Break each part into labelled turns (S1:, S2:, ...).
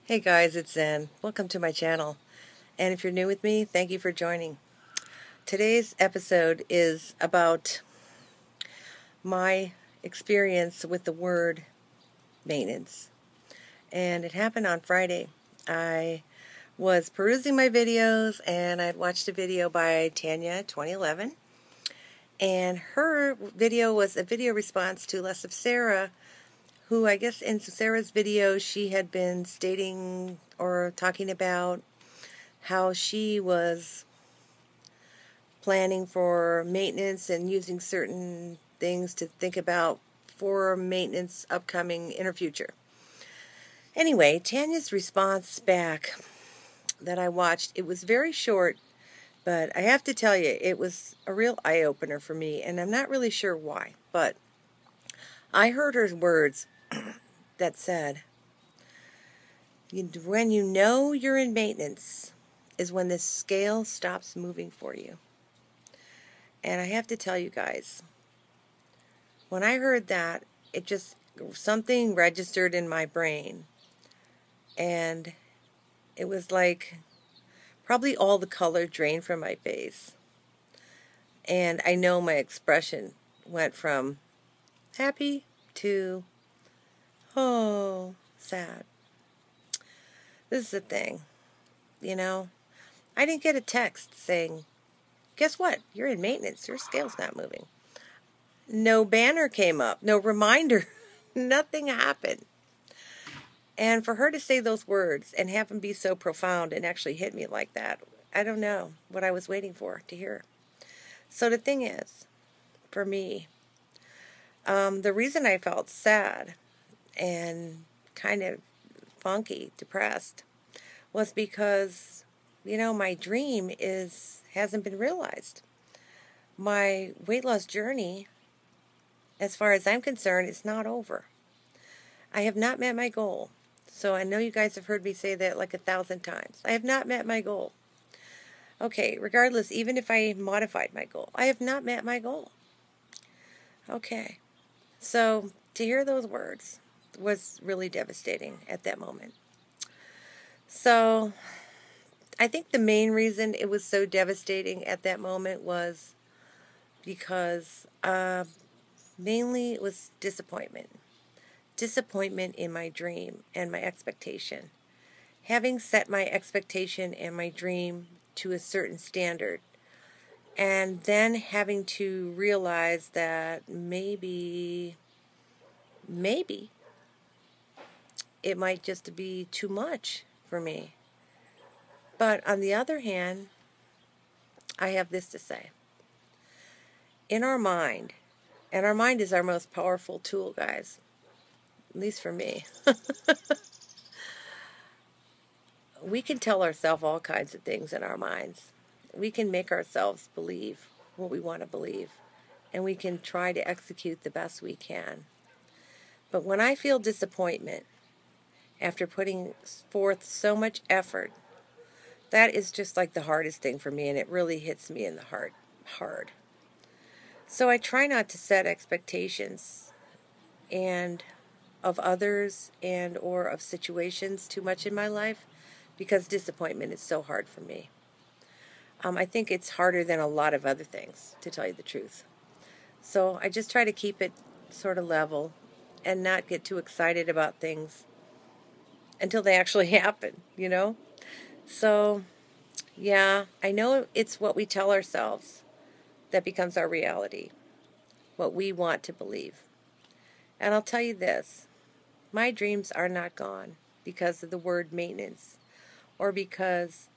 S1: Hey guys, it's Zen. Welcome to my channel. And if you're new with me, thank you for joining. Today's episode is about my experience with the word maintenance. And it happened on Friday. I was perusing my videos and I'd watched a video by Tanya 2011. And her video was a video response to Less of Sarah, who I guess in Sarah's video she had been stating or talking about how she was planning for maintenance and using certain things to think about for maintenance upcoming in her future. Anyway, Tanya's response back that I watched, it was very short, but I have to tell you, it was a real eye-opener for me, and I'm not really sure why, but I heard her words that said, when you know you're in maintenance is when the scale stops moving for you. And I have to tell you guys, when I heard that, it just, something registered in my brain. And it was like, probably all the color drained from my face. And I know my expression went from happy to, oh, sad. This is the thing, you know. I didn't get a text saying, guess what? You're in maintenance. Your scale's not moving. No banner came up. No reminder. Nothing happened. And for her to say those words and have them be so profound and actually hit me like that, I don't know what I was waiting for to hear. So the thing is, for me, the reason I felt sad and kind of funky, depressed, was because, you know, my dream hasn't been realized. My weight loss journey, as far as I'm concerned, is not over. I have not met my goal. So I know you guys have heard me say that like 1,000 times. I have not met my goal. Okay, regardless, even if I modified my goal, I have not met my goal. Okay, so to hear those words was really devastating at that moment. So I think the main reason it was so devastating at that moment was because mainly it was disappointment. Disappointment in my dream and my expectation. Having set my expectation and my dream to a certain standard, and then having to realize that maybe it might just be too much for me. But on the other hand, I have this to say. In our mind, and our mind is our most powerful tool, guys, at least for me, we can tell ourselves all kinds of things in our minds. We can make ourselves believe what we want to believe, and we can try to execute the best we can. But when I feel disappointment after putting forth so much effort, that is just like the hardest thing for me, and it really hits me in the heart hard. So I try not to set expectations and of others and or of situations too much in my life, because disappointment is so hard for me. I think it's harder than a lot of other things, to tell you the truth. So I just try to keep it sort of level and not get too excited about things until they actually happen, you know? So, yeah, I know it's what we tell ourselves that becomes our reality, what we want to believe. And I'll tell you this, my dreams are not gone because of the word maintenance, or because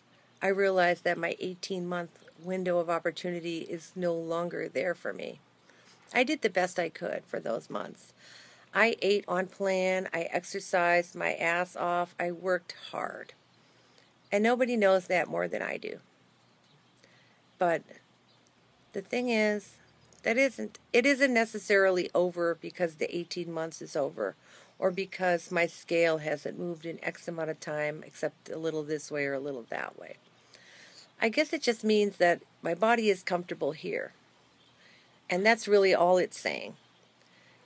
S1: I realized that my 18-month window of opportunity is no longer there for me. I did the best I could for those months. I ate on plan, I exercised my ass off, I worked hard. And nobody knows that more than I do. But the thing is, it isn't necessarily over because the 18 months is over, or because my scale hasn't moved in X amount of time, except a little this way or a little that way. I guess it just means that my body is comfortable here. And that's really all it's saying.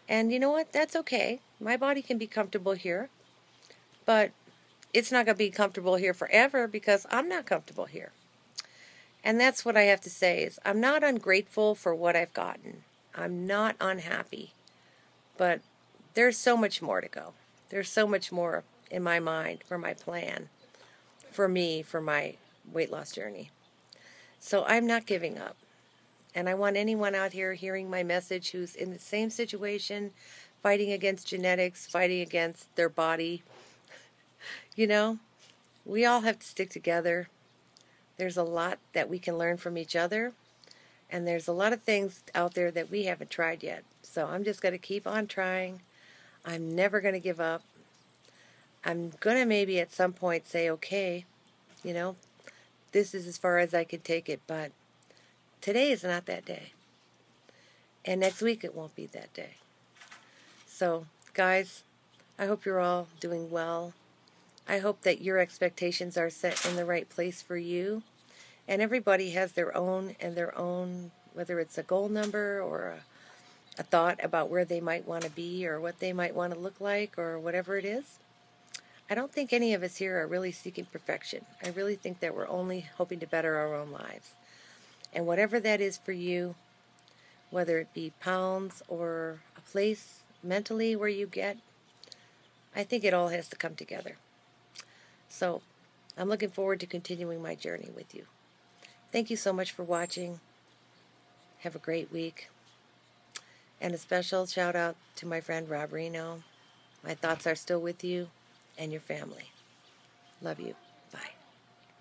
S1: And you know what? That's okay. My body can be comfortable here. But it's not going to be comfortable here forever because I'm not comfortable here. And that's what I have to say is I'm not ungrateful for what I've gotten. I'm not unhappy. But there's so much more to go. There's so much more in my mind for my plan, for me, for my weight loss journey. So I'm not giving up. And I want anyone out here hearing my message who's in the same situation, fighting against genetics, fighting against their body. You know, we all have to stick together. There's a lot that we can learn from each other. And there's a lot of things out there that we haven't tried yet. So I'm just going to keep on trying. I'm never going to give up. I'm going to maybe at some point say, okay, you know, this is as far as I can take it, but today is not that day. And next week it won't be that day. So, guys, I hope you're all doing well. I hope that your expectations are set in the right place for you. And everybody has their own, whether it's a goal number or a thought about where they might want to be or what they might want to look like or whatever it is. I don't think any of us here are really seeking perfection. I really think that we're only hoping to better our own lives. And whatever that is for you, whether it be pounds or a place mentally where you get, I think it all has to come together. So I'm looking forward to continuing my journey with you. Thank you so much for watching. Have a great week. And a special shout out to my friend Rob Reno. My thoughts are still with you and your family. Love you.